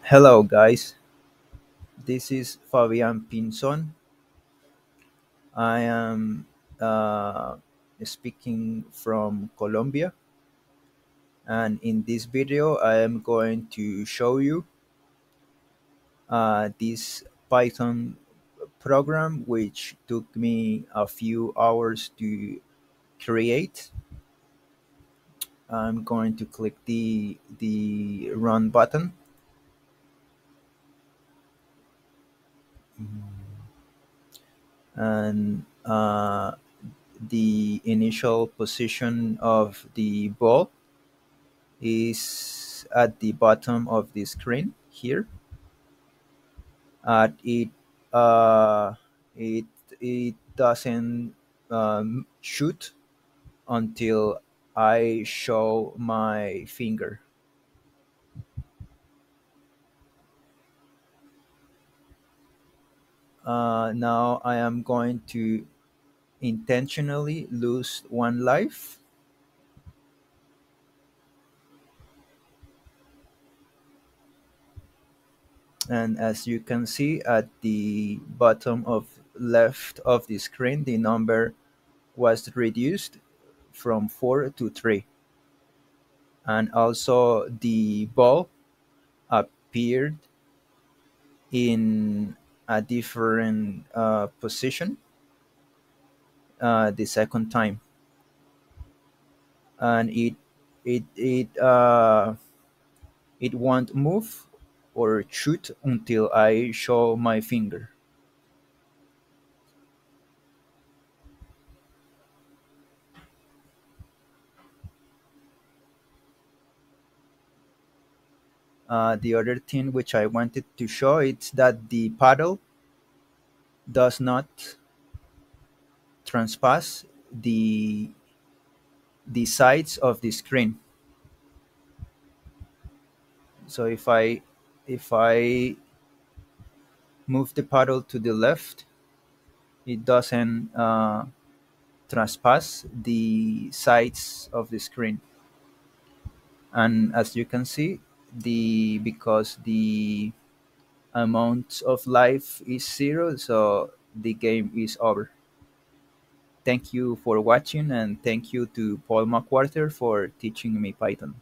Hello, guys. This is Fabian Pinzon. I am speaking from Colombia, and in this video, I am going to show you this Python program, which took me a few hours to create. I'm going to click the run button, and the initial position of the ball is at the bottom of the screen here. It uh, it it doesn't shoot until I show my finger. Now I am going to intentionally lose one life, and as you can see at the bottom of left of the screen, the number was reduced from 4 to 3, and also the ball appeared in a different position the second time, and it won't move or shoot until I show my finger. The other thing which I wanted to show is that the paddle does not transpass the sides of the screen. So if I move the paddle to the left, it doesn't trespass the sides of the screen. And as you can see, the because the amount of life is 0, so the game is over. Thank you for watching, and thank you to Paul McWhorter for teaching me Python.